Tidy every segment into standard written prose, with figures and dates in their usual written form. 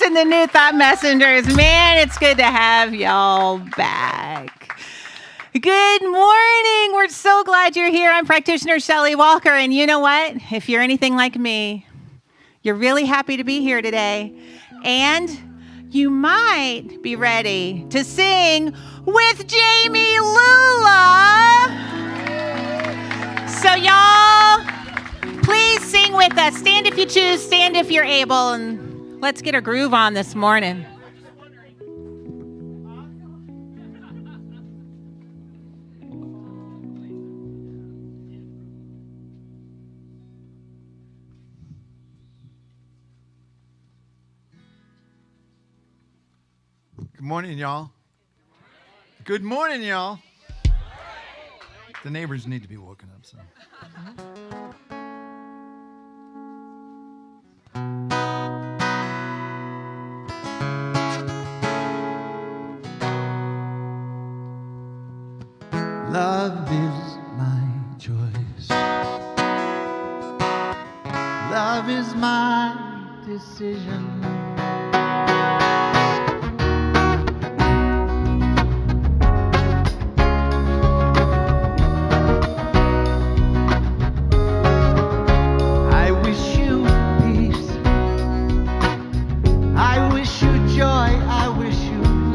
and the New Thought Messengers. Man, it's good to have y'all back. Good morning. We're so glad you're here. I'm practitioner Shelley Walker, and you know what? If you're anything like me, you're really happy to be here today, and you might be ready to sing with Jamie Lula. So y'all, please sing with us. Stand if you choose, stand if you're able, and let's get a groove on this morning. Good morning, y'all. Good morning, y'all. The neighbors need to be woken up, so. Love is my choice. Love is my decision.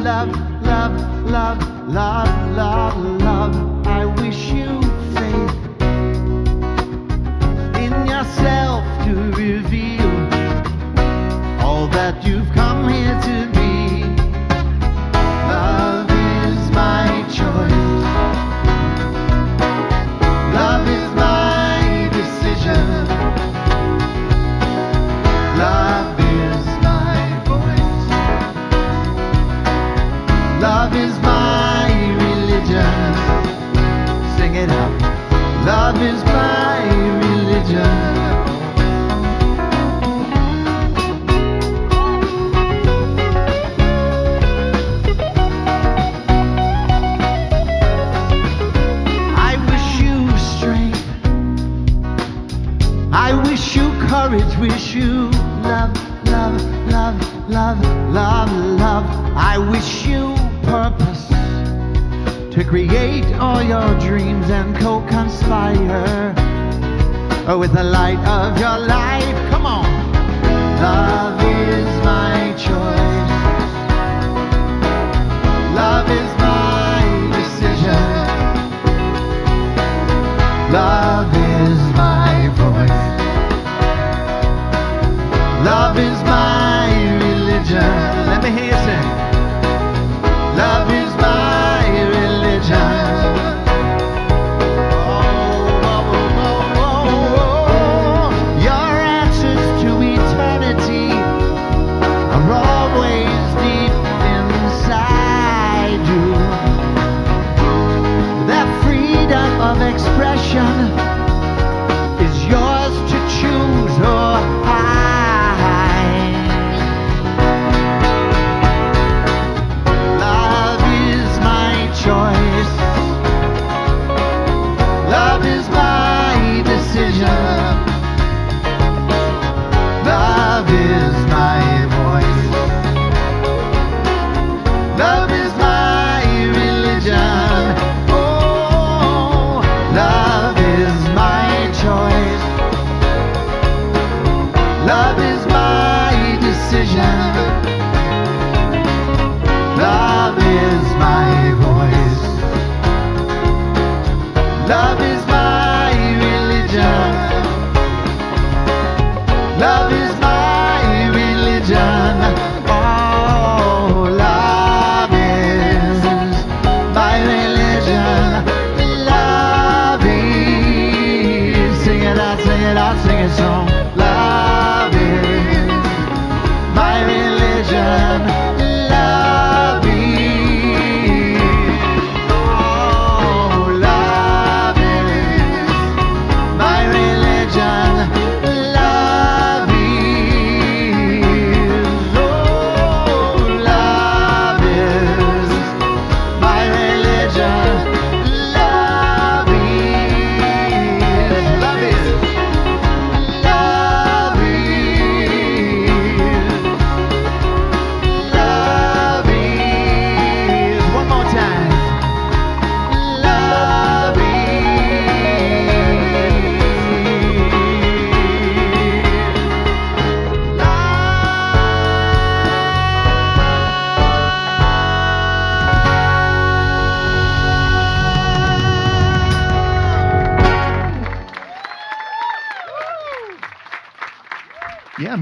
Love, love, love, love, love, love. I wish you faith in yourself to reveal all that you've come here to be. Love is my choice. Love is my decision. Love is my voice. Love is my religion. Sing it out. Love is my religion. I wish you strength. I wish you courage. Wish you love, love, love, love, love, love. I wish you purpose to create all your dreams and co-conspire with the light of your life. Come on. Love is my choice. Love is my decision. Love is my voice. Love is my religion. Let me hear you sing. Love is my religion. Oh, oh, oh, oh, oh. Your answers to eternity are always deep inside you. That freedom of expression is yours to choose or hide.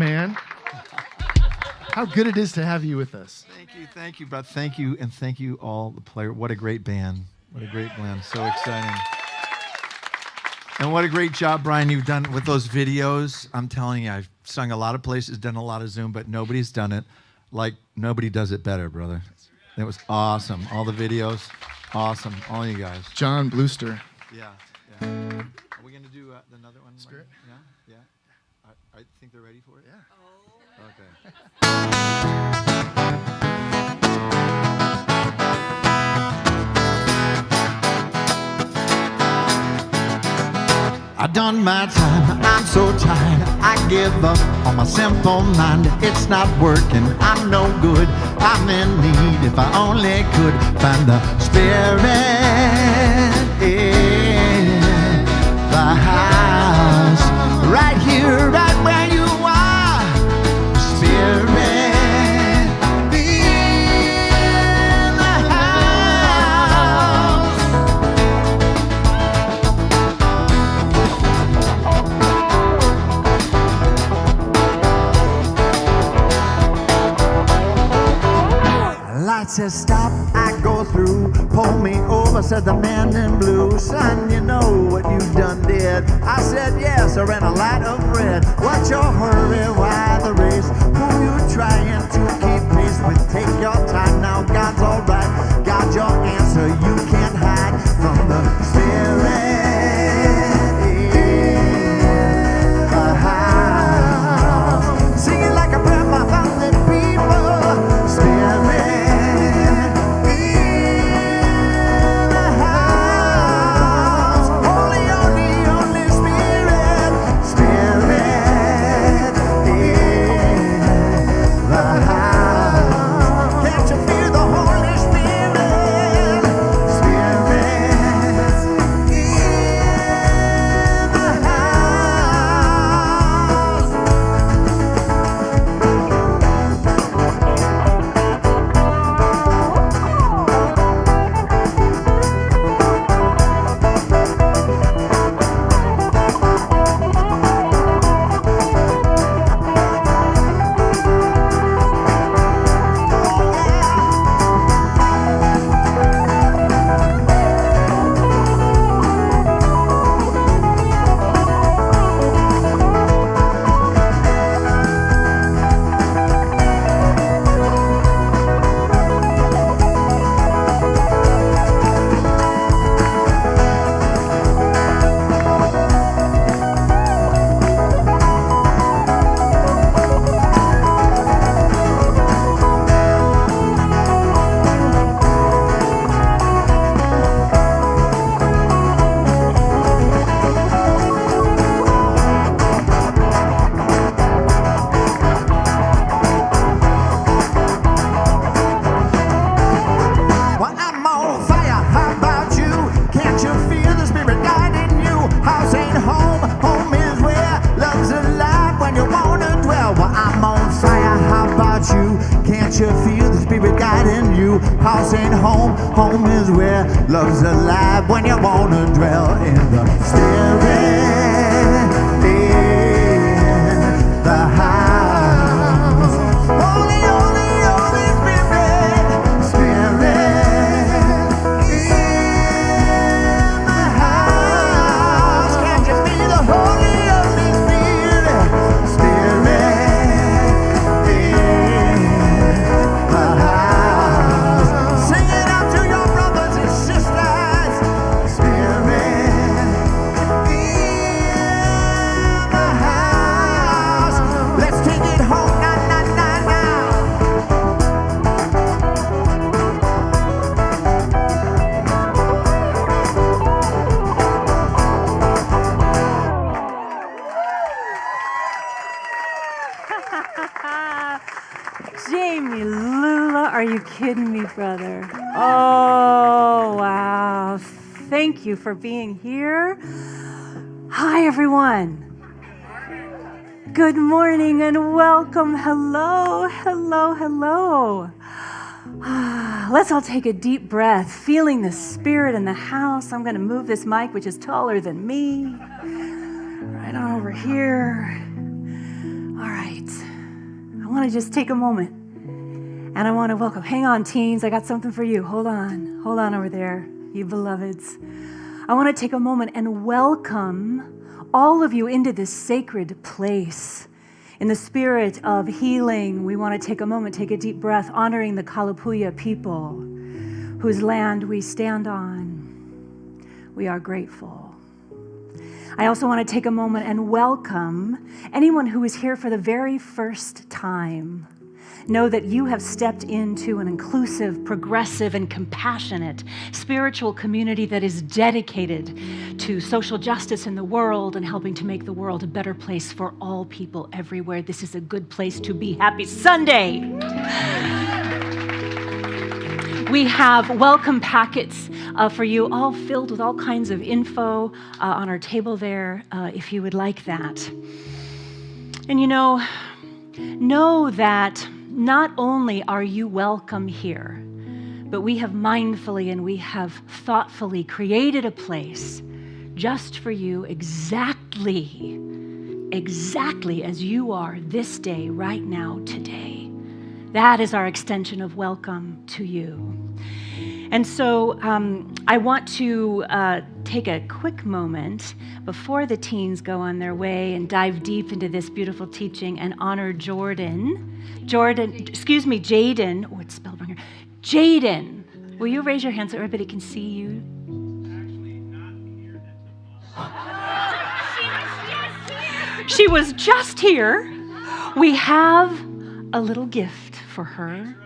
man. How good it is to have you with us. Thank you, brother. Thank you, and thank you all, the player. What a great band. What a great band. So exciting. And what a great job, Brian, you've done with those videos. I'm telling you, I've sung a lot of places, done a lot of Zoom, but nobody's done it like nobody does it better, brother. It was awesome. All the videos, awesome. All you guys. John Bluester. Yeah. Are we going to do another one? Spirit? Yeah. I think they're ready for it? Yeah. Okay. I've done my time, I'm so tired, I give up on my simple mind. It's not working, I'm no good, I'm in need. If I only could find the spirit in the house, right here, right where you are. Spirit in the house. Light says stop, I go through. Pull me over, said the man in blue. Son, you know what you done did. I said yes, I ran a light of red. What's your hurry, why the race? Who you trying to keep pace with? Take your time now, God's alright. Got your answer, you can't hide from the spirit in the house. Singing like a prayer, my family people. Spirit. House ain't home, home is where love's alive. When you wanna dwell in the spirit in the house. Holy, holy, holy spirit, spirit in the house. Can't you feel the holy, holy spirit, spirit in the house? Sing it out to your brothers and sisters. Spirit in the house. Let's take it home now, now, now, now. Jamie Lula, are you kidding me, brother? Oh, wow. Thank you for being here. Hi, everyone. Good morning and welcome. Hello, hello, hello. Let's all take a deep breath, feeling the spirit in the house. I'm going to move this mic, which is taller than me, right on over here. All right. I want to just take a moment and I want to welcome. Hang on, teens. I got something for you. Hold on. Hold on over there, you beloveds. I want to take a moment and welcome all of you into this sacred place. In the spirit of healing, we want to take a moment, take a deep breath, honoring the Kalapuya people whose land we stand on. We are grateful. I also want to take a moment and welcome anyone who is here for the very first time. Know that you have stepped into an inclusive, progressive, and compassionate spiritual community that is dedicated to social justice in the world and helping to make the world a better place for all people everywhere. This is a good place to be. Happy Sunday! We have welcome packets for you, all filled with all kinds of info on our table there, if you would like that. And know that not only are you welcome here, but we have mindfully and we have thoughtfully created a place just for you exactly as you are this day, right now, today. That is our extension of welcome to you. And so I want to take a quick moment before the teens go on their way and dive deep into this beautiful teaching and honor Jaden. Oh, it's spelled wrong here. Jaden, will you raise your hand so everybody can see you? She was just here. We have a little gift for her.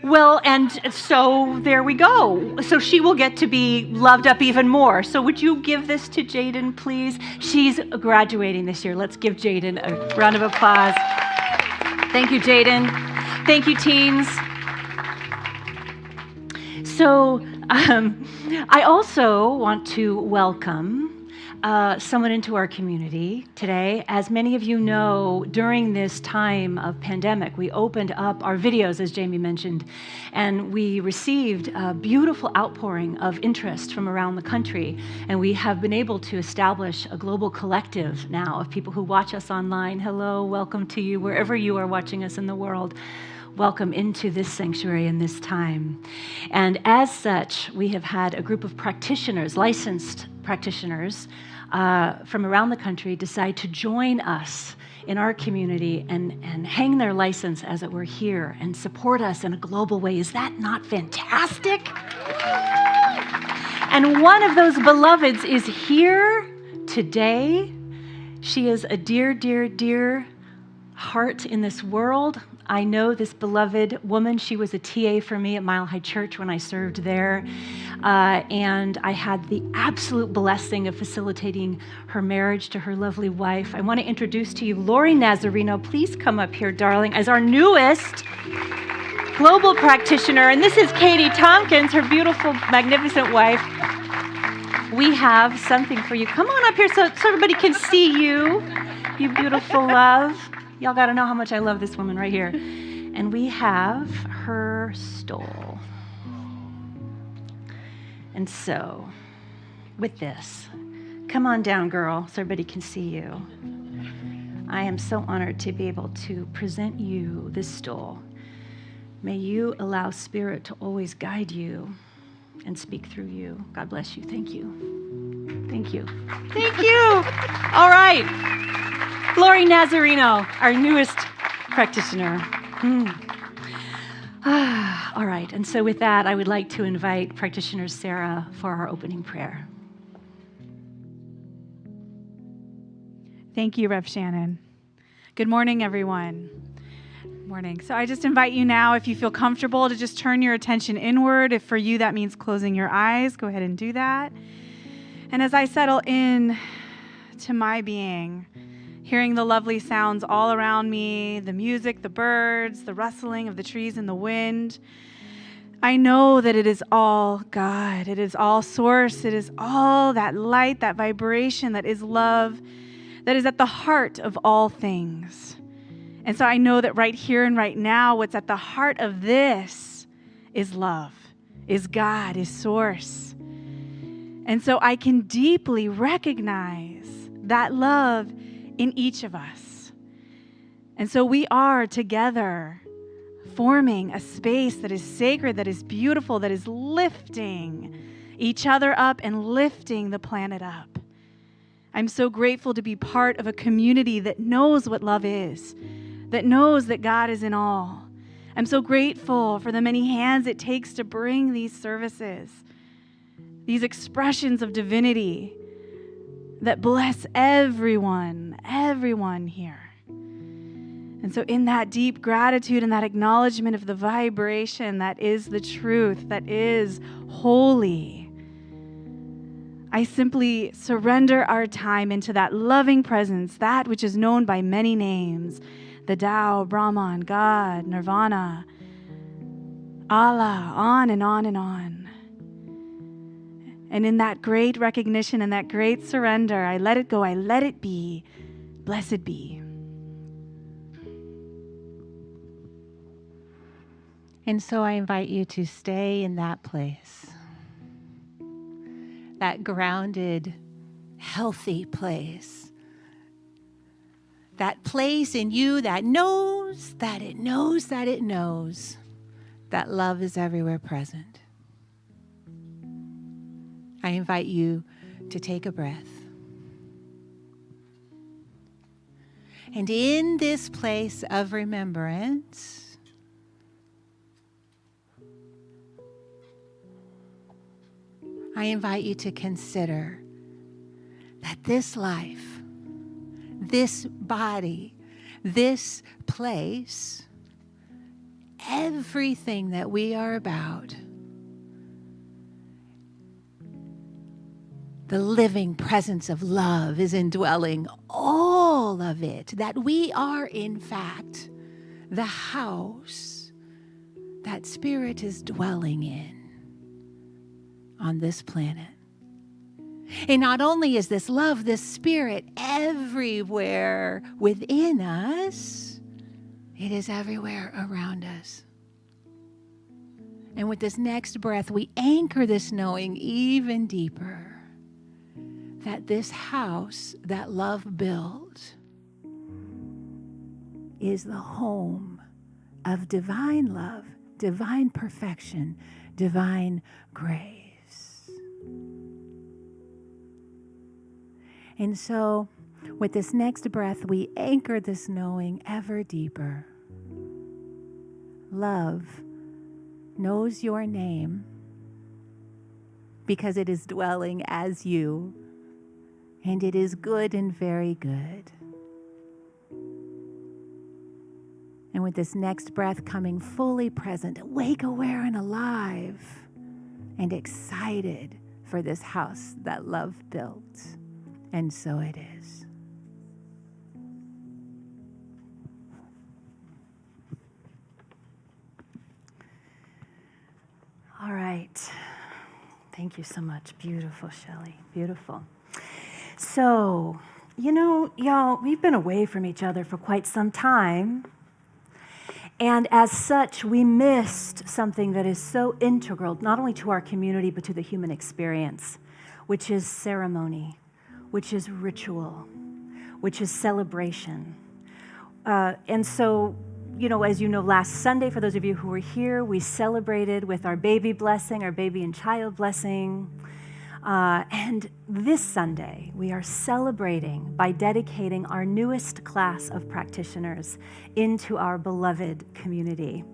Well, and so there we go. So she will get to be loved up even more. So would you give this to Jaden, please? She's graduating this year. Let's give Jaden a round of applause. Thank you, Jaden. Thank you, teens. So I also want to welcome someone into our community today. As many of you know, during this time of pandemic, we opened up our videos, as Jamie mentioned, and we received a beautiful outpouring of interest from around the country. And we have been able to establish a global collective now of people who watch us online. Hello, welcome to you, wherever you are watching us in the world. Welcome into this sanctuary in this time. And as such, we have had a group of practitioners, licensed practitioners from around the country decide to join us in our community and hang their license, as it were, here and support us in a global way. Is that not fantastic? And one of those beloveds is here today. She is a dear, dear, dear heart in this world. I know this beloved woman. She was a TA for me at Mile High Church when I served there. And I had the absolute blessing of facilitating her marriage to her lovely wife. I want to introduce to you Lori Nazarino. Please come up here, darling, as our newest global practitioner. And this is Katie Tompkins, her beautiful, magnificent wife. We have something for you. Come on up here so everybody can see you, you beautiful love. Y'all got to know how much I love this woman right here. And we have her stole. And so, with this, come on down, girl, so everybody can see you. I am so honored to be able to present you this stole. May you allow Spirit to always guide you and speak through you. God bless you. Thank you. Thank you. Thank you. All right. Lori Nazarino, our newest practitioner. All right, and so with that, I would like to invite practitioner Sarah for our opening prayer. Thank you, Rev Shannon. Good morning, everyone. Good morning. So I just invite you now, if you feel comfortable, to just turn your attention inward. If for you that means closing your eyes, go ahead and do that. And as I settle in to my being, hearing the lovely sounds all around me, the music, the birds, the rustling of the trees in the wind, I know that it is all God. It is all source. It is all that light, that vibration that is love, that is at the heart of all things. And so I know that right here and right now, what's at the heart of this is love, is God, is source. And so I can deeply recognize that love in each of us. And so we are together forming a space that is sacred, that is beautiful, that is lifting each other up and lifting the planet up. I'm so grateful to be part of a community that knows what love is, that knows that God is in all. I'm so grateful for the many hands it takes to bring these services, these expressions of divinity that bless everyone here. And so in that deep gratitude and that acknowledgement of the vibration that is the truth, that is holy, I simply surrender our time into that loving presence, that which is known by many names, the Tao, Brahman, God, Nirvana, Allah, on and on and on. And in that great recognition and that great surrender, I let it go, I let it be, blessed be. And so I invite you to stay in that place, that grounded, healthy place, that place in you that knows that it knows that it knows that love is everywhere present. I invite you to take a breath. And in this place of remembrance, I invite you to consider that this life, this body, this place, everything that we are about, the living presence of love is indwelling all of it, that we are, in fact, the house that Spirit is dwelling in on this planet. And not only is this love, this Spirit everywhere within us, it is everywhere around us. And with this next breath, we anchor this knowing even deeper that this house that love built is the home of divine love, divine perfection, divine grace. And so, with this next breath, we anchor this knowing ever deeper. Love knows your name because it is dwelling as you, and it is good and very good. And with this next breath coming fully present, awake, aware, and alive, and excited for this house that love built. And so it is. All right. Thank you so much. Beautiful, Shelley. Beautiful. So, y'all, we've been away from each other for quite some time. And as such, we missed something that is so integral, not only to our community, but to the human experience, which is ceremony, which is ritual, which is celebration. And so, as you know, last Sunday, for those of you who were here, we celebrated with our baby blessing, our baby and child blessing. And this Sunday, we are celebrating by dedicating our newest class of practitioners into our beloved community.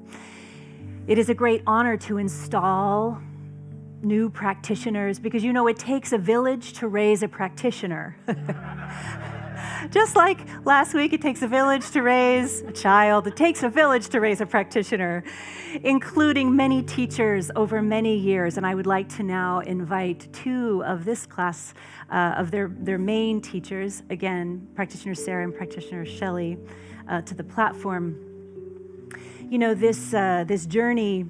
It is a great honor to install new practitioners because, it takes a village to raise a practitioner. Just like last week, it takes a village to raise a child. It takes a village to raise a practitioner, including many teachers over many years. And I would like to now invite two of this class, of their main teachers, again, practitioner Sarah and practitioner Shelley, to the platform. This journey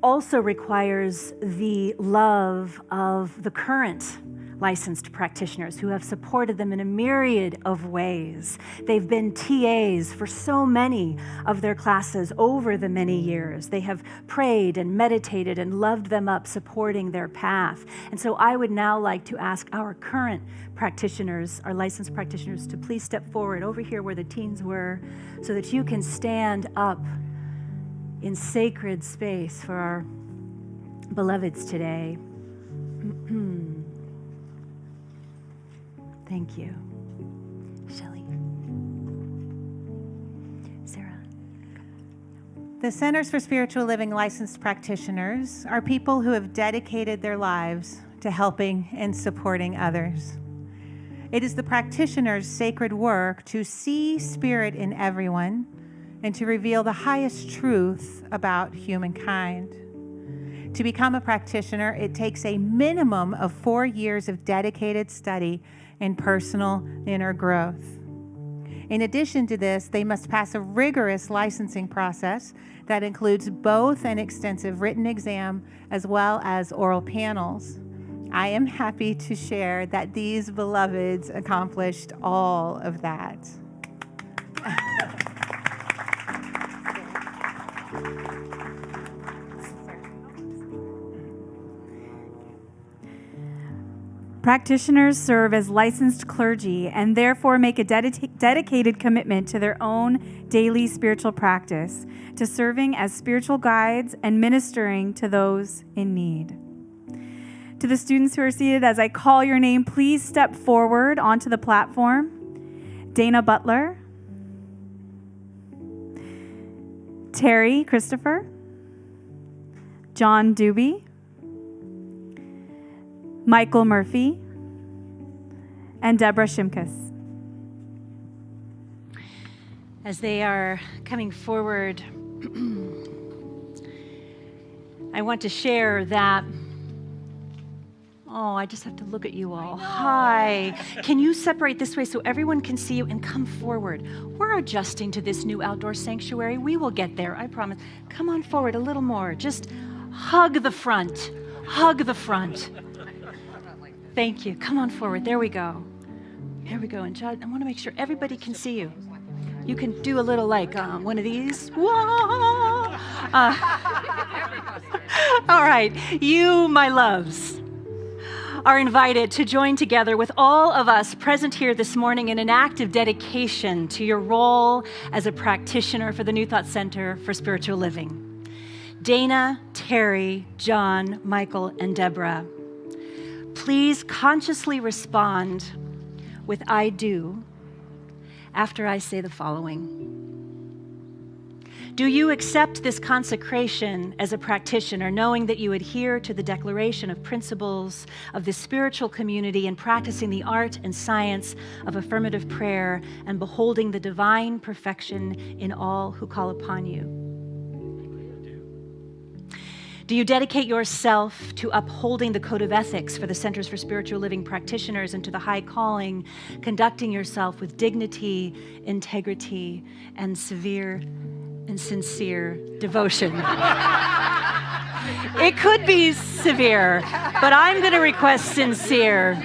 also requires the love of the current licensed practitioners who have supported them in a myriad of ways. They've been TAs for so many of their classes over the many years. They have prayed and meditated and loved them up, supporting their path. And so I would now like to ask our current practitioners, our licensed practitioners, to please step forward over here where the teens were so that you can stand up in sacred space for our beloveds today. Thank you. Shelley. Sarah. The Centers for Spiritual Living licensed practitioners are people who have dedicated their lives to helping and supporting others. It is the practitioners' sacred work to see spirit in everyone and to reveal the highest truth about humankind. To become a practitioner, it takes a minimum of 4 years of dedicated study and personal inner growth. In addition to this, they must pass a rigorous licensing process that includes both an extensive written exam as well as oral panels. I am happy to share that these beloveds accomplished all of that. Practitioners serve as licensed clergy and therefore make a dedicated commitment to their own daily spiritual practice, to serving as spiritual guides and ministering to those in need. To the students who are seated, as I call your name, please step forward onto the platform. Dana Butler, Terry Christopher, John Doobie, Michael Murphy, and Deborah Shimkus. As they are coming forward, I want to share that. Oh, I just have to look at you all. Hi. Can you separate this way so everyone can see you and come forward? We're adjusting to this new outdoor sanctuary. We will get there, I promise. Come on forward a little more. Just hug the front. Hug the front. Thank you. Come on forward. There we go. There we go. And Judd, I want to make sure everybody can see you. You can do a little like one of these. Whoa! All right. You, my loves, are invited to join together with all of us present here this morning in an act of dedication to your role as a practitioner for the New Thought Center for Spiritual Living. Dana, Terry, John, Michael, and Deborah, please consciously respond with "I do" after I say the following. Do you accept this consecration as a practitioner, knowing that you adhere to the declaration of principles of the spiritual community and practicing the art and science of affirmative prayer and beholding the divine perfection in all who call upon you? Do you dedicate yourself to upholding the code of ethics for the Centers for Spiritual Living practitioners and to the high calling, conducting yourself with dignity, integrity, and severe and sincere devotion? It could be severe, but I'm going to request sincere.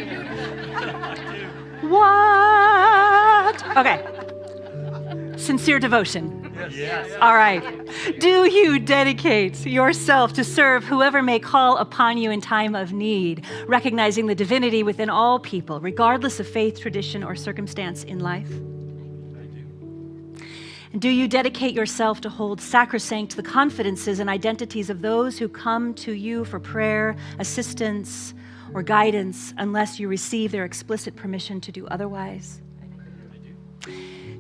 What? Okay. Sincere devotion. Yes. All right. Do you dedicate yourself to serve whoever may call upon you in time of need, recognizing the divinity within all people, regardless of faith, tradition, or circumstance in life? I do. And do you dedicate yourself to hold sacrosanct the confidences and identities of those who come to you for prayer, assistance, or guidance unless you receive their explicit permission to do otherwise?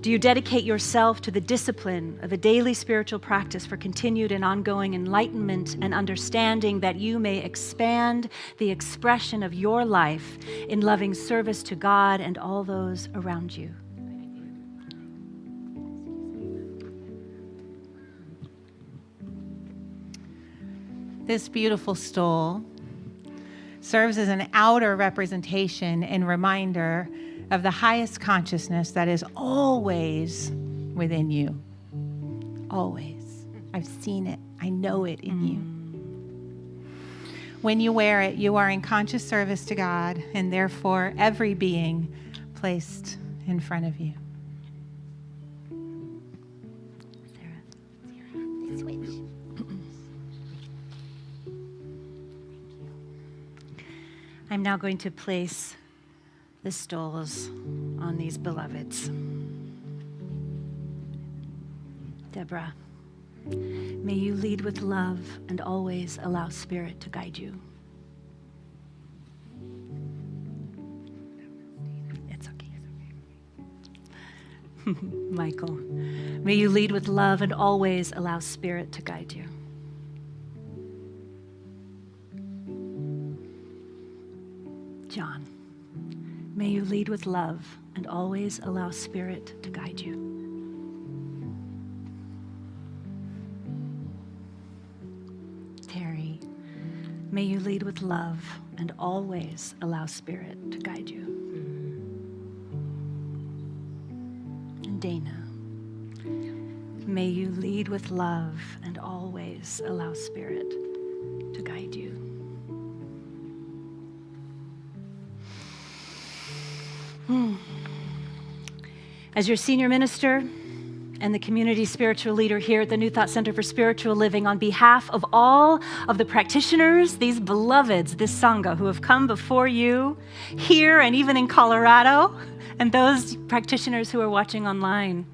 Do you dedicate yourself to the discipline of a daily spiritual practice for continued and ongoing enlightenment and understanding that you may expand the expression of your life in loving service to God and all those around you? This beautiful stole serves as an outer representation and reminder of the highest consciousness that is always within you. Always. I've seen it. I know it in you. When you wear it, you are in conscious service to God and therefore every being placed in front of you. I'm now going to place the stoles on these beloveds. Deborah, may you lead with love and always allow Spirit to guide you. It's okay. Michael, may you lead with love and always allow Spirit to guide you. John, may you lead with love and always allow Spirit to guide you. Terry, may you lead with love and always allow Spirit to guide you. And Dana, may you lead with love and always allow Spirit to guide you. As your senior minister and the community spiritual leader here at the New Thought Center for Spiritual Living, on behalf of all of the practitioners, these beloveds, this Sangha who have come before you here and even in Colorado, and those practitioners who are watching online,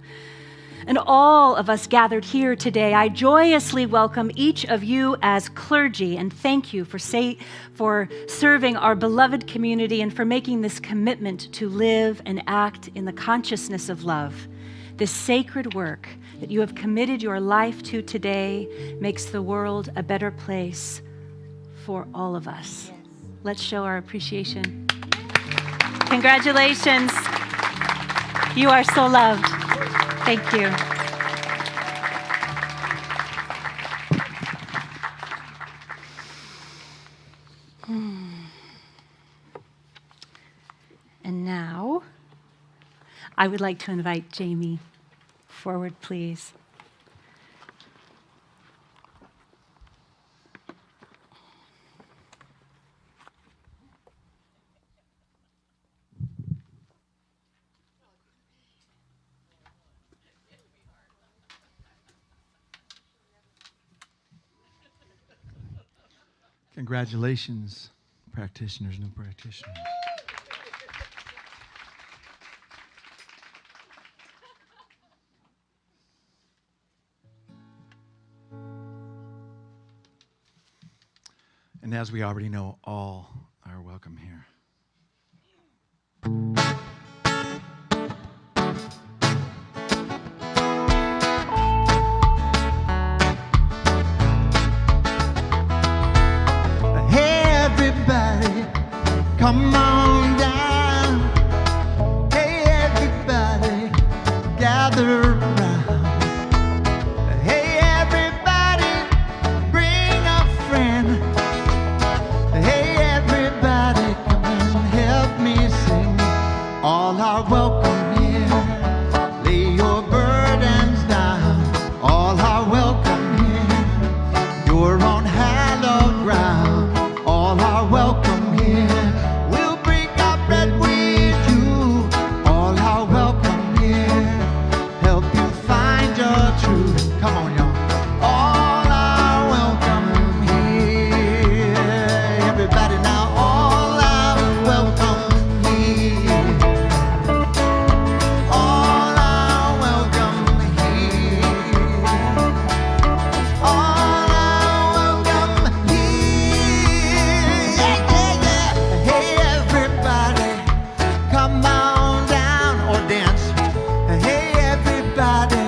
and all of us gathered here today, I joyously welcome each of you as clergy and thank you for serving our beloved community and for making this commitment to live and act in the consciousness of love. This sacred work that you have committed your life to today makes the world a better place for all of us. Yes. Let's show our appreciation. Congratulations. You are so loved. Thank you. And now, I would like to invite Jamie forward, please. Congratulations, practitioners, new practitioners. And as we already know, all are welcome here. Come on down, hey everybody, gather around. Hey everybody, bring a friend. Hey everybody, come and help me sing. All are welcome here, lay your burdens down. All are welcome here, you're on hallowed ground. All are welcome here. Come on, y'all. All are welcome here. Everybody now, all are welcome here. All are welcome here. All are welcome here. Yeah, yeah, yeah. Hey, everybody, come on down or dance. Hey, everybody,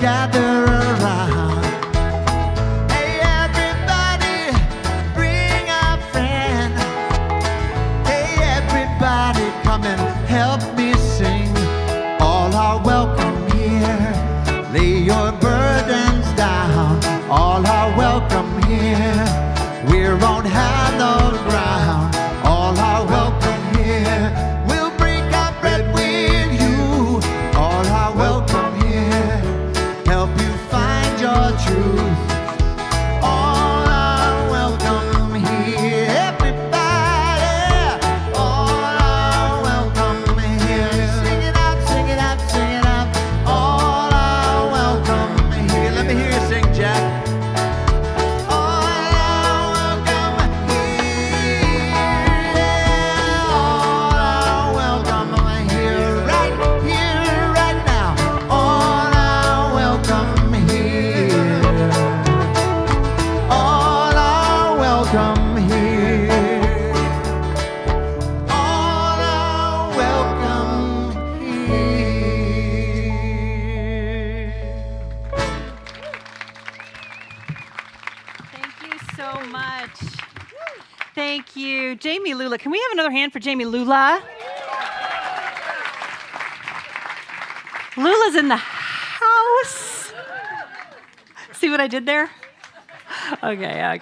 gather around. Hey everybody, bring a friend. Hey everybody, come and help me sing. All are welcome here, lay your burdens down. All are welcome here, we're on hallowed ground. All are welcome here, we'll break our bread with you. All are welcome here, help you find your truth. All are welcome here. so much. Thank you. Jamie Lula. Can we have another hand for Jamie Lula? Lula's in the house. See what I did there? Okay. All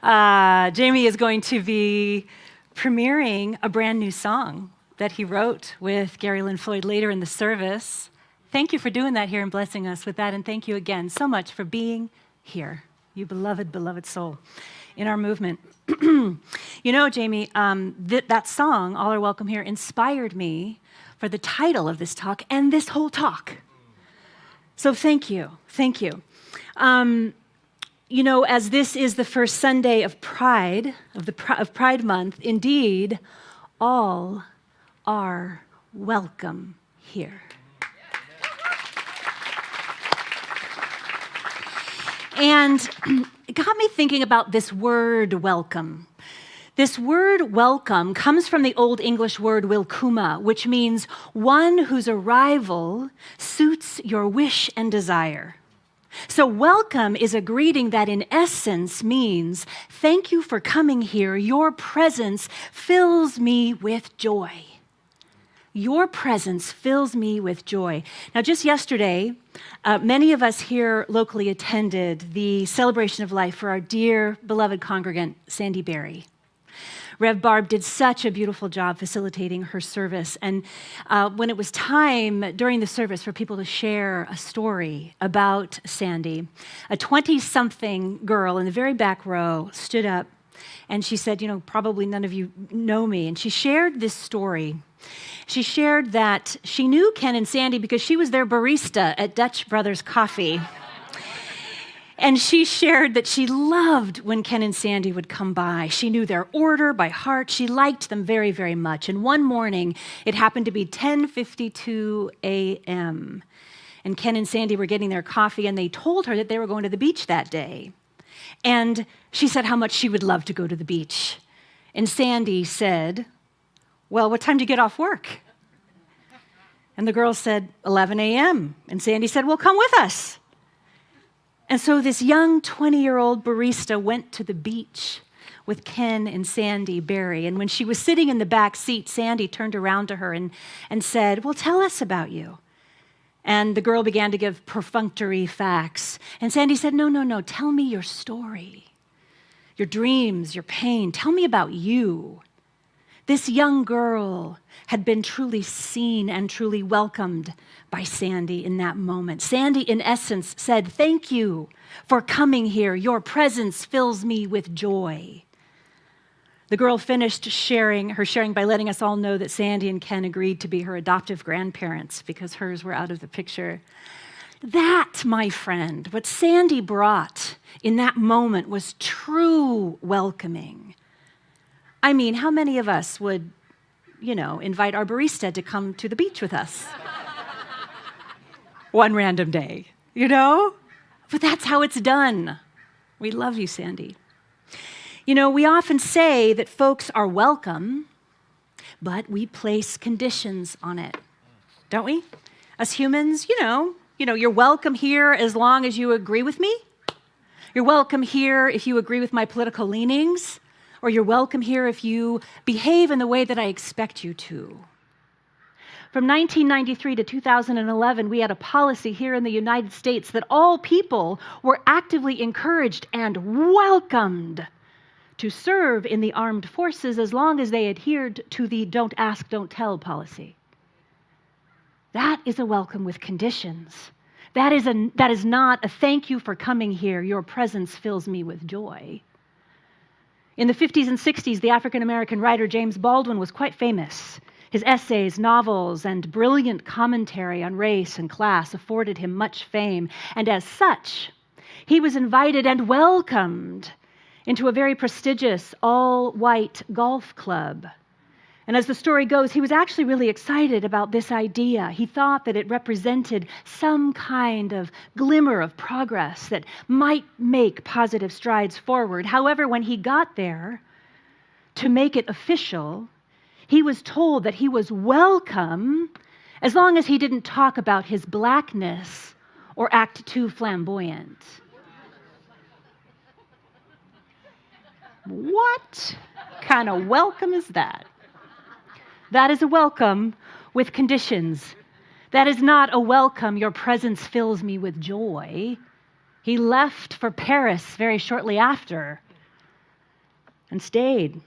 right. Jamie is going to be premiering a brand new song that he wrote with Gary Lynn Floyd later in the service. Thank you for doing that here and blessing us with that. And thank you again so much for being here, you beloved, beloved soul in our movement. You know, Jamie, that song, All Are Welcome Here, inspired me for the title of this talk and this whole talk. So thank you. You know, as this is the first Sunday of Pride, of Pride Month, indeed, all are welcome here. And it got me thinking about this word welcome. This word welcome comes from the Old English word wilkuma, which means one whose arrival suits your wish and desire. So welcome is a greeting that in essence means, thank you for coming here. Your presence fills me with joy. Your presence fills me with joy. Now, just yesterday, many of us here locally attended the celebration of life for our dear, beloved congregant, Sandy Berry. Rev Barb did such a beautiful job facilitating her service. And when it was time during the service for people to share a story about Sandy, a 20-something girl in the very back row stood up and she said, you know, probably none of you know me. And she shared this story. She shared that she knew Ken and Sandy because she was their barista at Dutch Brothers Coffee. And she shared that she loved when Ken and Sandy would come by. She knew their order by heart. She liked them very, very much. And one morning, it happened to be 10:52 a.m. And Ken and Sandy were getting their coffee, and they told her that they were going to the beach that day. And she said how much she would love to go to the beach. And Sandy said, well, what time do you get off work? And the girl said, 11 a.m. And Sandy said, well, come with us. And so this young 20-year-old barista went to the beach with Ken and Sandy Berry. And when she was sitting in the back seat, Sandy turned around to her and said, well, tell us about you. And the girl began to give perfunctory facts. And Sandy said, no, tell me your story, your dreams, your pain. Tell me about you. This young girl had been truly seen and truly welcomed by Sandy in that moment. Sandy, in essence, said, thank you for coming here. Your presence fills me with joy. The girl finished sharing by letting us all know that Sandy and Ken agreed to be her adoptive grandparents because hers were out of the picture. That, my friend, what Sandy brought in that moment was true welcoming. I mean, how many of us would, invite our barista to come to the beach with us? One random day, But that's how it's done. We love you, Sandy. We often say that folks are welcome, but we place conditions on it, don't we? As humans, you're welcome here as long as you agree with me. You're welcome here if you agree with my political leanings. Or you're welcome here if you behave in the way that I expect you to. From 1993 to 2011, we had a policy here in the United States that all people were actively encouraged and welcomed to serve in the armed forces as long as they adhered to the don't ask, don't tell policy. That is a welcome with conditions. That is not a thank you for coming here. Your presence fills me with joy. In the 50s and 60s, the African-American writer James Baldwin was quite famous. His essays, novels, and brilliant commentary on race and class afforded him much fame. And as such, he was invited and welcomed into a very prestigious all-white golf club. And as the story goes, he was actually really excited about this idea. He thought that it represented some kind of glimmer of progress that might make positive strides forward. However, when he got there to make it official, he was told that he was welcome as long as he didn't talk about his blackness or act too flamboyant. What kind of welcome is that? That is a welcome with conditions. That is not a welcome, your presence fills me with joy. He left for Paris very shortly after and stayed.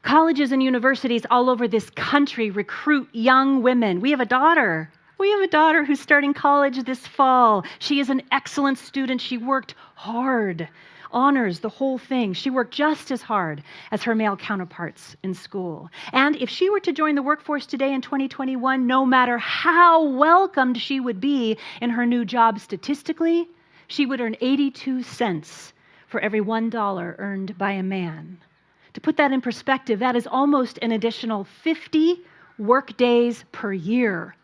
Colleges and universities all over this country recruit young women. We have a daughter. Who's starting college this fall. She is an excellent student. She worked hard, honors, the whole thing. She worked just as hard as her male counterparts in school. And if she were to join the workforce today in 2021, no matter how welcomed she would be in her new job statistically, she would earn 82 cents for every $1 earned by a man. To put that in perspective, that is almost an additional 50 work days per year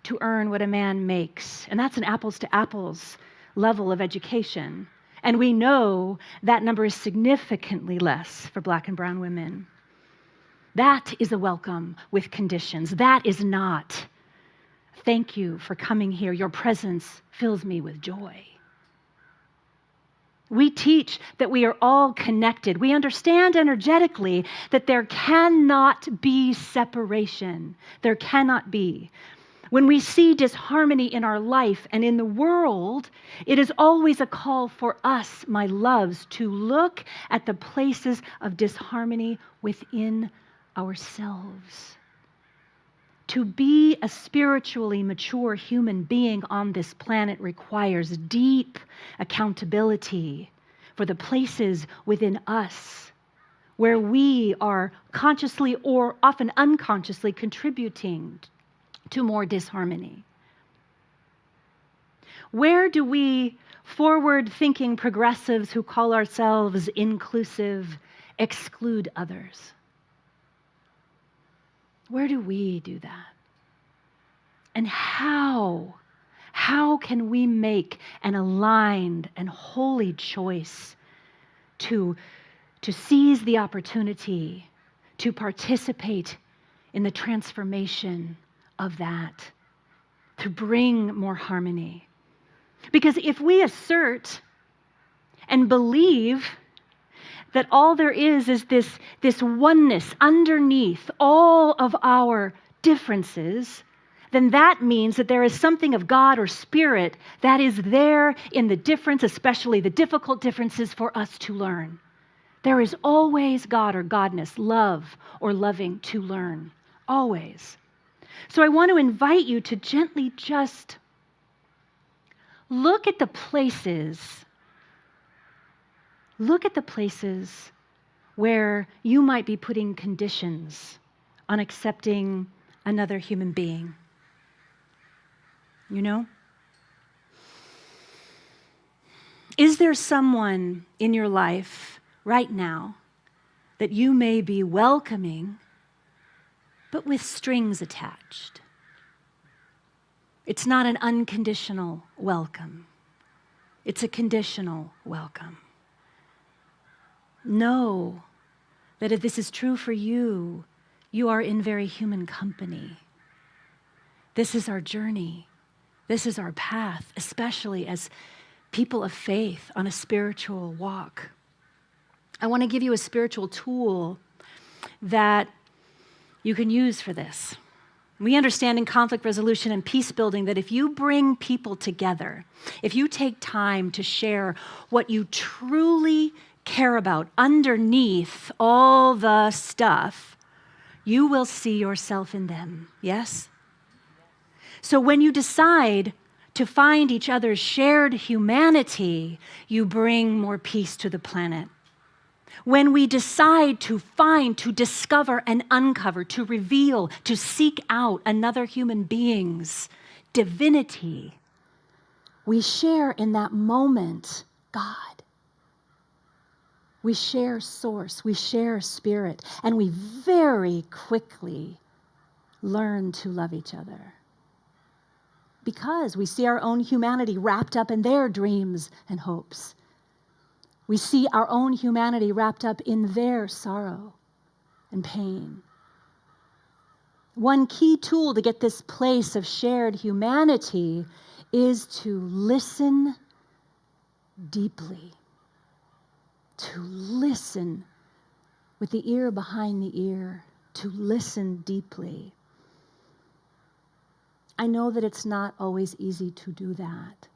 to earn what a man makes. And that's an apples to apples level of education. And we know that number is significantly less for Black and brown women. That is a welcome with conditions. That is not, thank you for coming here. Your presence fills me with joy. We teach that we are all connected. We understand energetically that there cannot be separation. There cannot be. When we see disharmony in our life and in the world, it is always a call for us, my loves, to look at the places of disharmony within ourselves. To be a spiritually mature human being on this planet requires deep accountability for the places within us where we are consciously or often unconsciously contributing to more disharmony. Where do we forward-thinking progressives who call ourselves inclusive exclude others? Where do we do that? And how can we make an aligned and holy choice to seize the opportunity to participate in the transformation of that, to bring more harmony? Because if we assert and believe that all there is this oneness underneath all of our differences, then that means that there is something of God or spirit that is there in the difference, especially the difficult differences for us to learn. There is always God or godness, love or loving to learn, always. So I want to invite you to gently just look at the places where you might be putting conditions on accepting another human being. You know? Is there someone in your life right now that you may be welcoming, but with strings attached? It's not an unconditional welcome. It's a conditional welcome. Know that if this is true for you, you are in very human company. This is our journey. This is our path, especially as people of faith on a spiritual walk. I want to give you a spiritual tool that you can use for this. We understand in conflict resolution and peace building that if you bring people together, if you take time to share what you truly care about underneath all the stuff, you will see yourself in them. Yes? So when you decide to find each other's shared humanity, you bring more peace to the planet. When we decide to find, to discover and uncover, to reveal, to seek out another human being's divinity, we share in that moment God. We share source, we share spirit, and we very quickly learn to love each other. Because we see our own humanity wrapped up in their dreams and hopes. We see our own humanity wrapped up in their sorrow and pain. One key tool to get this place of shared humanity is to listen deeply. to listen with the ear behind the ear, to listen deeply. I know that it's not always easy to do that.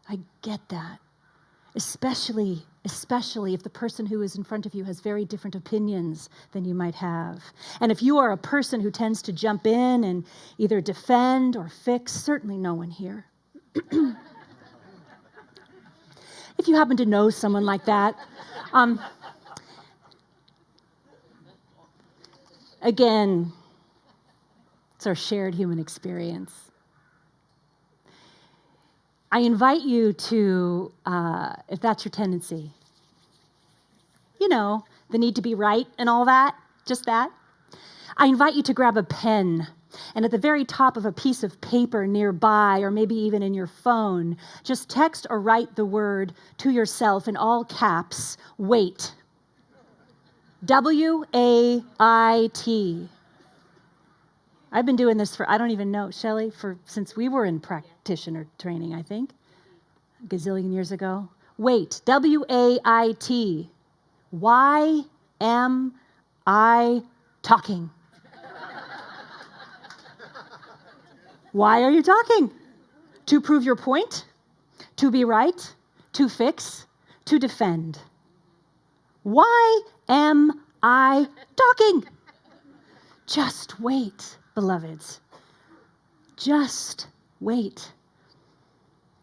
I get that. Especially if the person who is in front of you has very different opinions than you might have. And if you are a person who tends to jump in and either defend or fix, certainly no one here. If you happen to know someone like that, again, it's our shared human experience. I invite you to, if that's your tendency, the need to be right and all that, just that, I invite you to grab a pen, and at the very top of a piece of paper nearby, or maybe even in your phone, just text or write the word to yourself in all caps, wait. W-A-I-T. I've been doing this for, I don't even know, Shelley, since we were in practitioner training, I think, a gazillion years ago. Wait, W-A-I-T. Why am I talking? Why are you talking? To prove your point? To be right? To fix? To defend? Why am I talking? Just wait, beloveds. Just wait.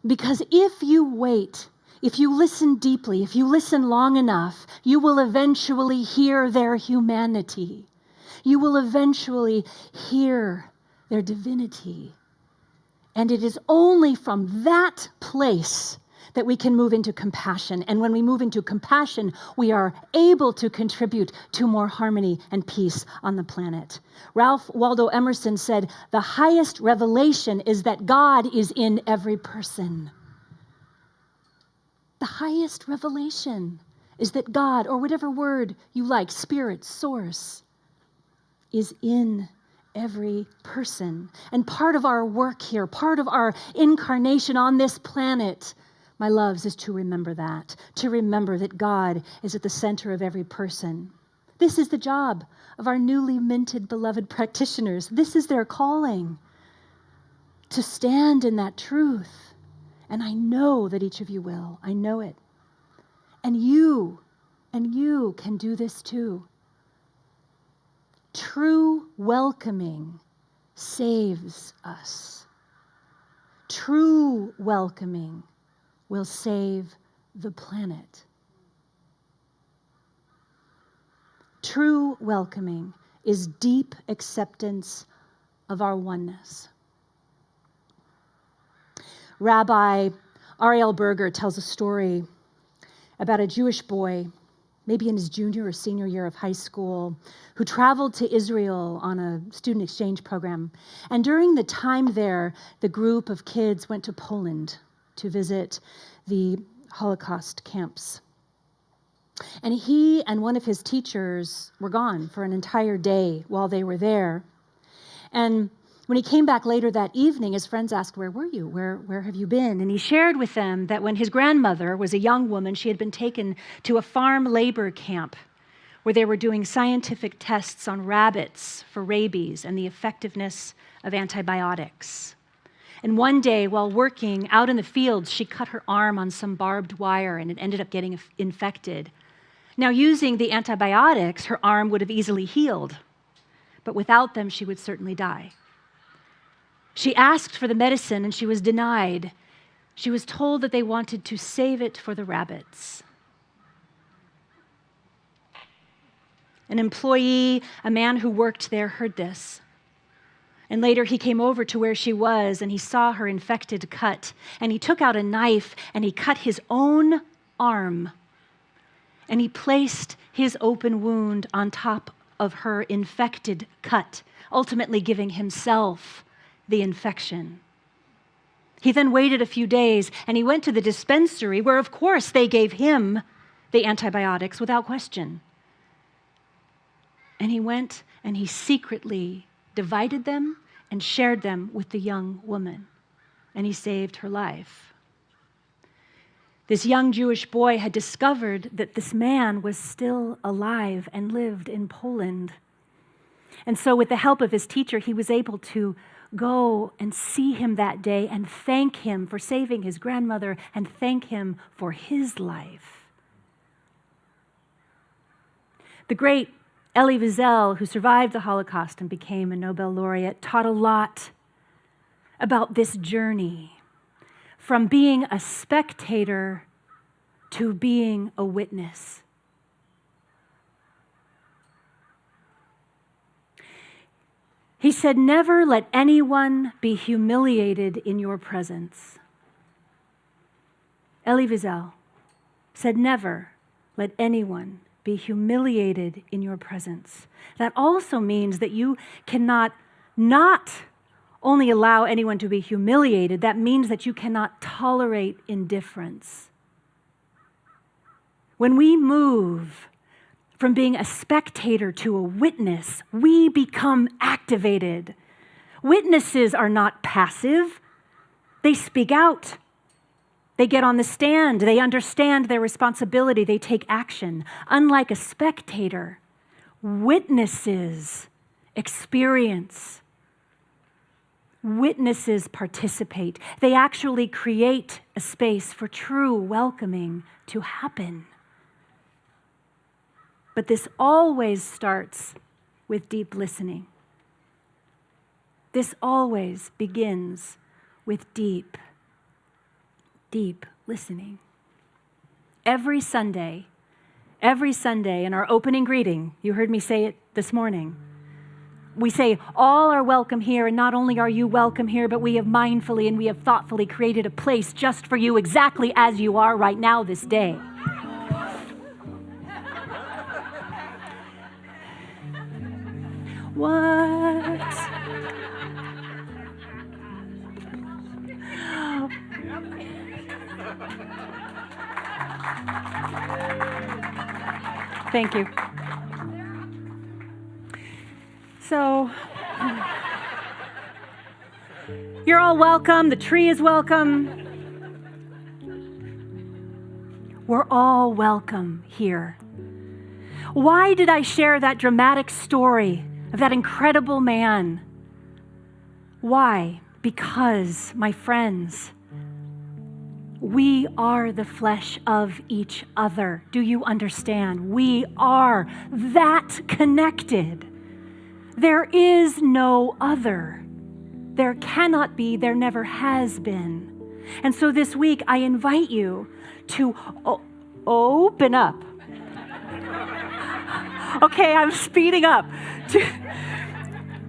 Because if you wait, if you listen deeply, if you listen long enough, you will eventually hear their humanity. You will eventually hear their divinity. And it is only from that place that we can move into compassion. And when we move into compassion, we are able to contribute to more harmony and peace on the planet. Ralph Waldo Emerson said, "The highest revelation is that God is in every person." The highest revelation is that God, or whatever word you like, spirit, source, is in every person. And part of our work here, part of our incarnation on this planet, my loves, is to remember that God is at the center of every person. This is the job of our newly minted beloved practitioners. This is their calling, to stand in that truth. And I know that each of you will. I know it. And you can do this too. True welcoming saves us. True welcoming will save the planet. True welcoming is deep acceptance of our oneness. Rabbi Ariel Berger tells a story about a Jewish boy, maybe in his junior or senior year of high school, who traveled to Israel on a student exchange program. And during the time there, the group of kids went to Poland to visit the Holocaust camps. And he and one of his teachers were gone for an entire day while they were there. And when he came back later that evening, his friends asked, "Where were you? Where have you been?" And he shared with them that when his grandmother was a young woman, she had been taken to a farm labor camp where they were doing scientific tests on rabbits for rabies and the effectiveness of antibiotics. And one day, while working out in the fields, she cut her arm on some barbed wire and it ended up getting infected. Now, using the antibiotics, her arm would have easily healed, but without them, she would certainly die. She asked for the medicine and she was denied. She was told that they wanted to save it for the rabbits. An employee, a man who worked there, heard this. And later he came over to where she was and he saw her infected cut. And he took out a knife and he cut his own arm. And he placed his open wound on top of her infected cut, ultimately giving himself the infection. He then waited a few days and he went to the dispensary where, of course, they gave him the antibiotics without question. And he went and he secretly divided them and shared them with the young woman. And he saved her life. This young Jewish boy had discovered that this man was still alive and lived in Poland. And so with the help of his teacher, he was able to go and see him that day and thank him for saving his grandmother and thank him for his life. The great Elie Wiesel, who survived the Holocaust and became a Nobel laureate, taught a lot about this journey from being a spectator to being a witness. He said, never let anyone be humiliated in your presence. Elie Wiesel said, never let anyone be humiliated in your presence. That also means that you cannot not only allow anyone to be humiliated, that means that you cannot tolerate indifference. When we move from being a spectator to a witness, we become activated. Witnesses are not passive. They speak out. They get on the stand. They understand their responsibility. They take action. Unlike a spectator, witnesses experience. Witnesses participate. They actually create a space for true welcoming to happen. But this always starts with deep listening. This always begins with deep listening. Every Sunday in our opening greeting, you heard me say it this morning, we say, all are welcome here, and not only are you welcome here, but we have mindfully and we have thoughtfully created a place just for you exactly as you are right now this day. What? Thank you. So, you're all welcome. The tree is welcome. We're all welcome here. Why did I share that dramatic story of that incredible man? Why? Because, my friends, we are the flesh of each other. Do you understand? We are that connected. There is no other. There cannot be, there never has been. And so this week, I invite you to open up. Okay, I'm speeding up.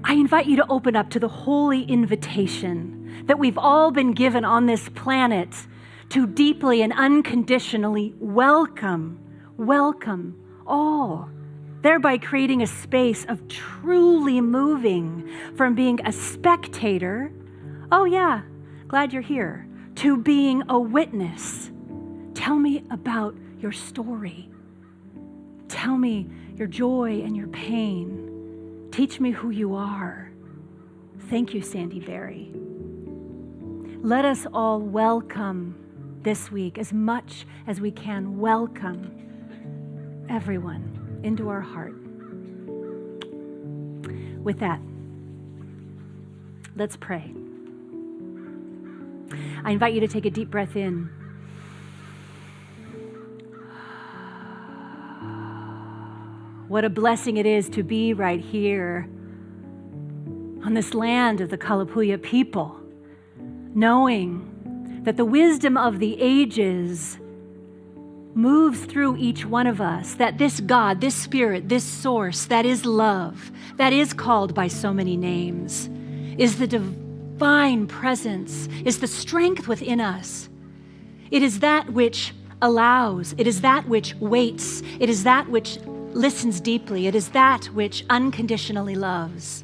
I invite you to open up to the holy invitation that we've all been given on this planet to deeply and unconditionally welcome all, thereby creating a space of truly moving from being a spectator, oh yeah, glad you're here, to being a witness. Tell me about your story. Tell me your joy and your pain. Teach me who you are. Thank you, Sandy Berry. Let us all welcome this week as much as we can. Welcome everyone into our heart. With that, let's pray. I invite you to take a deep breath in. What a blessing it is to be right here on this land of the Kalapuya people, knowing that the wisdom of the ages moves through each one of us, that this God, this Spirit, this source that is love, that is called by so many names, is the divine presence, is the strength within us. It is that which allows, it is that which waits, it is that which listens deeply, it is that which unconditionally loves.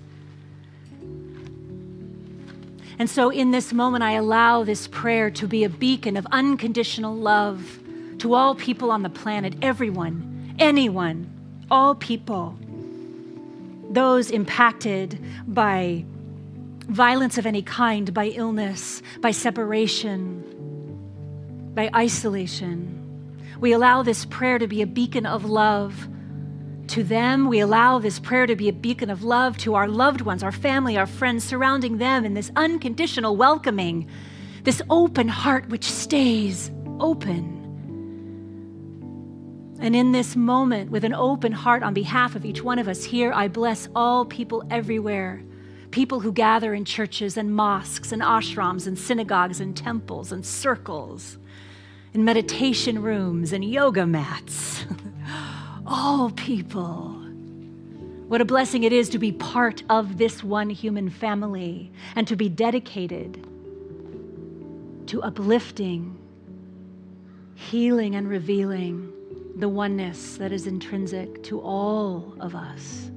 And so in this moment, I allow this prayer to be a beacon of unconditional love to all people on the planet, everyone, anyone, all people, those impacted by violence of any kind, by illness, by separation, by isolation. We allow this prayer to be a beacon of love to them. We allow this prayer to be a beacon of love to our loved ones, our family, our friends, surrounding them in this unconditional welcoming, this open heart which stays open. And in this moment, with an open heart on behalf of each one of us here, I bless all people everywhere, people who gather in churches and mosques and ashrams and synagogues and temples and circles, in meditation rooms and yoga mats. All people. What a blessing it is to be part of this one human family and to be dedicated to uplifting, healing, and revealing the oneness that is intrinsic to all of us,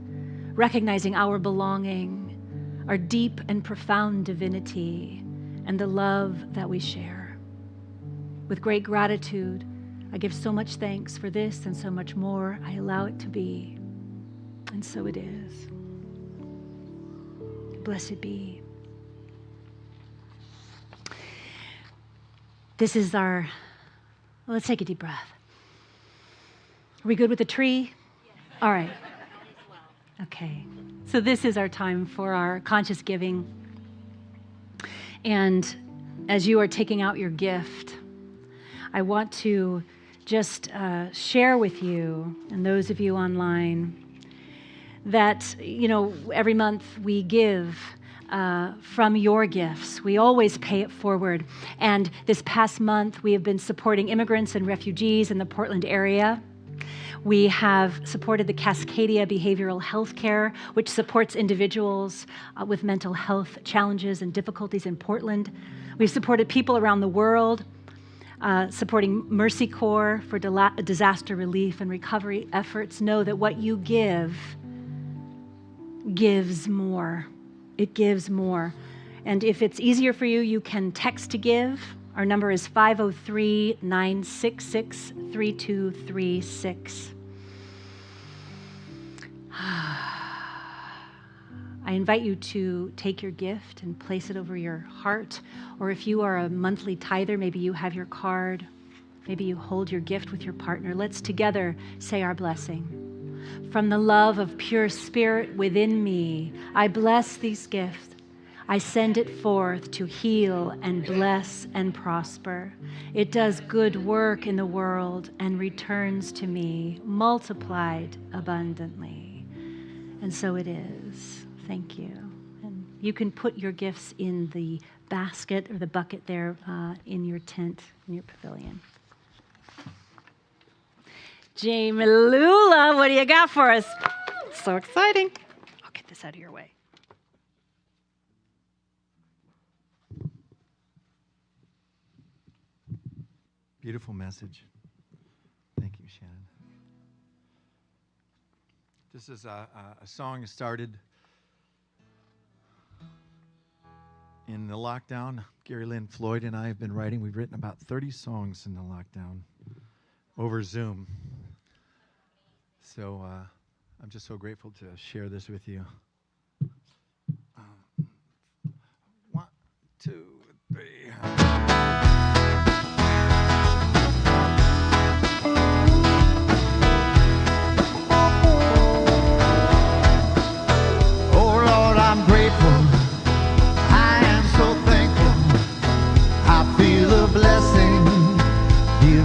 recognizing our belonging, our deep and profound divinity, and the love that we share. With great gratitude, I give so much thanks for this and so much more. I allow it to be, and so it is. Blessed be. This is our, let's take a deep breath. Are we good with the tree? Yes. All right. Okay. So this is our time for our conscious giving. And as you are taking out your gift, I want to just share with you, and those of you online, that, every month we give from your gifts. We always pay it forward. And this past month, we have been supporting immigrants and refugees in the Portland area. We have supported the Cascadia Behavioral Health Care, which supports individuals with mental health challenges and difficulties in Portland. We've supported people around the world, supporting Mercy Corps for disaster relief and recovery efforts. Know that what you give gives more. It gives more. And if it's easier for you, you can text to give. Our number is 503-966-3236. I invite you to take your gift and place it over your heart. Or if you are a monthly tither, maybe you have your card. Maybe you hold your gift with your partner. Let's together say our blessing. From the love of pure spirit within me, I bless these gifts. I send it forth to heal and bless and prosper. It does good work in the world and returns to me multiplied abundantly. And so it is. Thank you. And you can put your gifts in the basket or the bucket there in your tent, in your pavilion. Jamie Lula, what do you got for us? So exciting. I'll get this out of your way. Beautiful message. Thank you, Shannon. This is a song started in the lockdown. Gary Lynn Floyd and I have been writing. We've written about 30 songs in the lockdown over Zoom. So I'm just so grateful to share this with you. 1, 2, 3.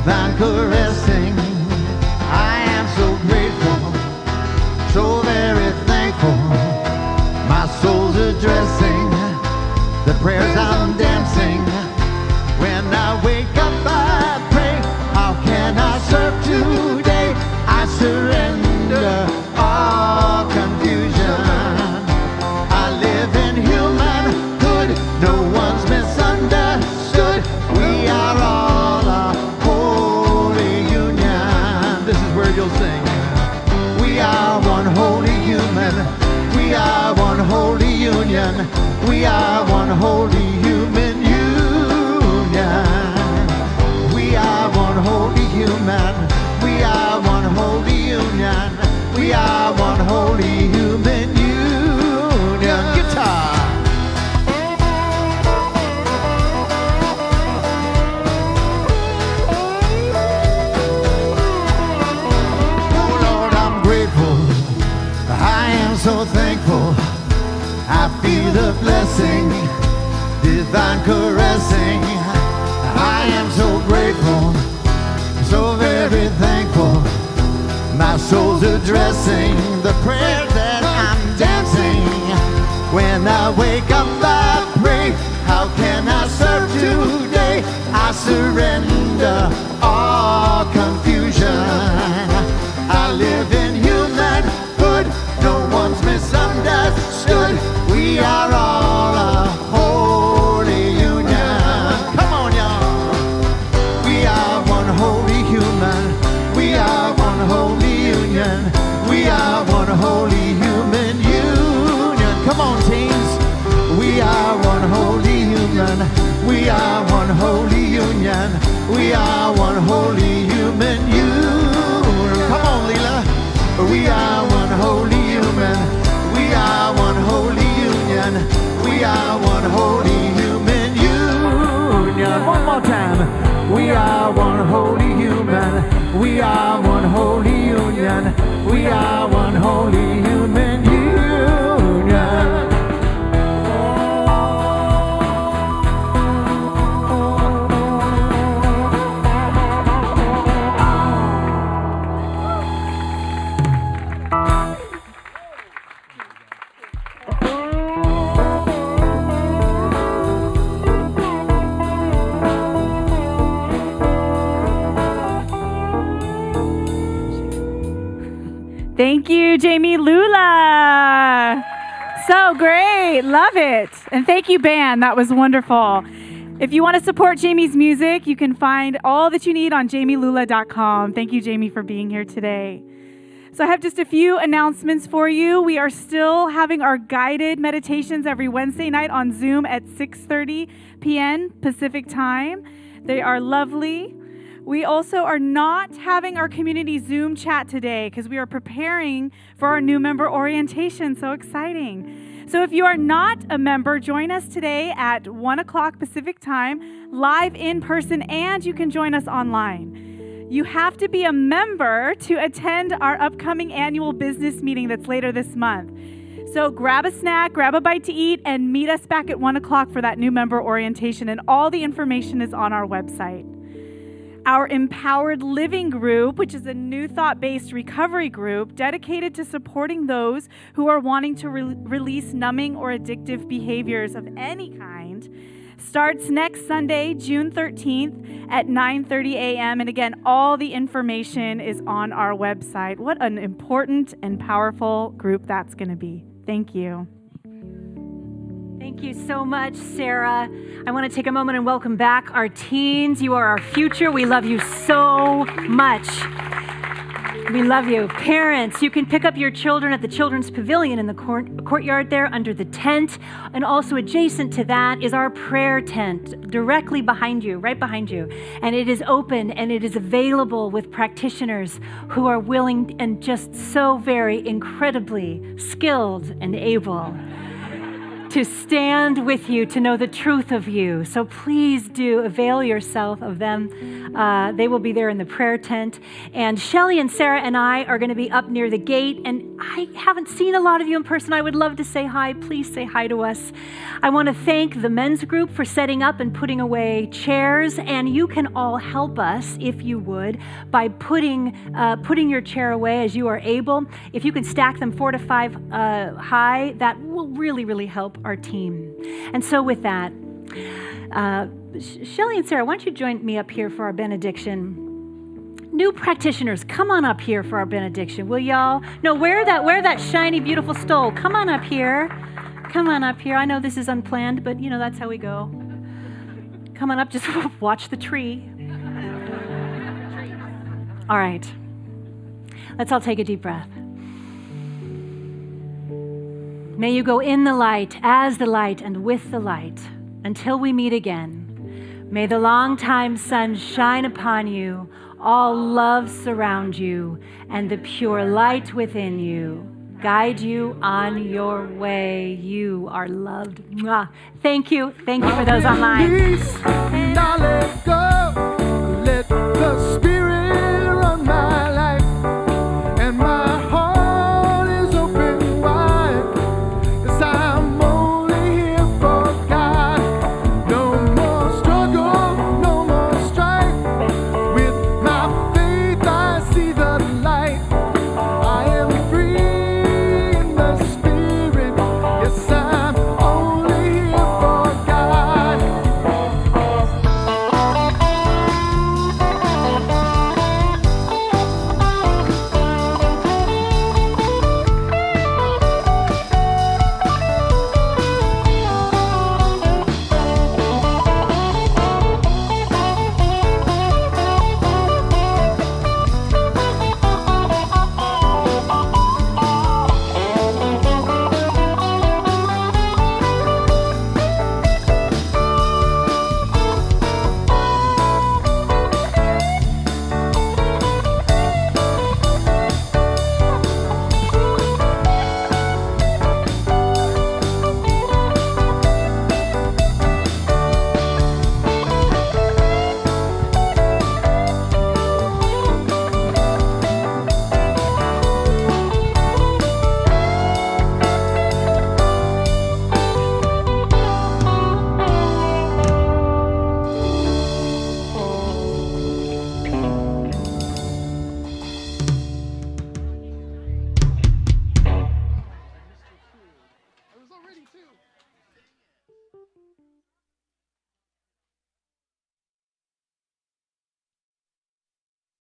Divine caressing, I am so grateful, so very thankful. My soul's addressing the prayers I'm dancing. When I wake up, I pray, how can I serve today? I surrender all confusion. I live in humanhood, no one's misunderstood. We are all a holy union. This is where you'll sing. We are one holy human. We are one holy union. We are one holy human union. We are one holy human. We are one holy union. We are one holy human union. Guitar. soul's addressing the prayer that I'm dancing. When I wake up, I pray, how can I serve today? I surrender all confusion. I live in humanhood, no one's misunderstood. We are all a holy union. Come on, y'all. We are one holy human. We are one holy union. We are one holy human union. Come on, teens. We are one holy human. We are one holy union. We are one holy human union. Come on, Leela. We are one holy human. We are one holy union. We are one holy human union. One more time. We are one holy human. We are one holy union. We are one holy human union. Thank you, Jamie Lula. So great. Love it. And thank you, band. That was wonderful. If you want to support Jamie's music, you can find all that you need on jamielula.com. Thank you, Jamie, for being here today. So I have just a few announcements for you. We are still having our guided meditations every Wednesday night on Zoom at 6:30 p.m. Pacific time. They are lovely. We also are not having our community Zoom chat today because we are preparing for our new member orientation. So exciting. So if you are not a member, join us today at 1 o'clock Pacific time, live in person, and you can join us online. You have to be a member to attend our upcoming annual business meeting that's later this month. So grab a snack, grab a bite to eat, and meet us back at 1 o'clock for that new member orientation. And all the information is on our website. Our Empowered Living Group, which is a new thought-based recovery group dedicated to supporting those who are wanting to release numbing or addictive behaviors of any kind, starts next Sunday, June 13th at 9:30 a.m. And again, all the information is on our website. What an important and powerful group that's going to be. Thank you. Thank you so much, Sarah. I want to take a moment and welcome back our teens. You are our future. We love you so much. We love you. Parents, you can pick up your children at the Children's Pavilion in the courtyard there under the tent. And also adjacent to that is our prayer tent directly behind you, right behind you. And it is open and it is available with practitioners who are willing and just so very incredibly skilled and able to stand with you, to know the truth of you. So please do avail yourself of them. They will be there in the prayer tent. And Shelly and Sarah and I are going to be up near the gate. And I haven't seen a lot of you in person. I would love to say hi. Please say hi to us. I want to thank the men's group for setting up and putting away chairs. And you can all help us, if you would, by putting your chair away as you are able. If you can stack them 4 to 5 high, that will really, really help our team. And so with that, Shelly and Sarah, why don't you join me up here for our benediction? New practitioners, come on up here for our benediction, will y'all? No, wear that shiny, beautiful stole. Come on up here. Come on up here. I know this is unplanned, but that's how we go. Come on up, just watch the tree. All right. Let's all take a deep breath. May you go in the light, as the light, and with the light, until we meet again. May the long-time sun shine upon you, all love surround you, and the pure light within you guide you on your way. You are loved. Mwah. Thank you. Thank you for those online. Now let go. Let the Spirit run my life, and my heart is open wide. 'Cause I'm only here for God. No more struggle, no more strife. With my faith I see the light.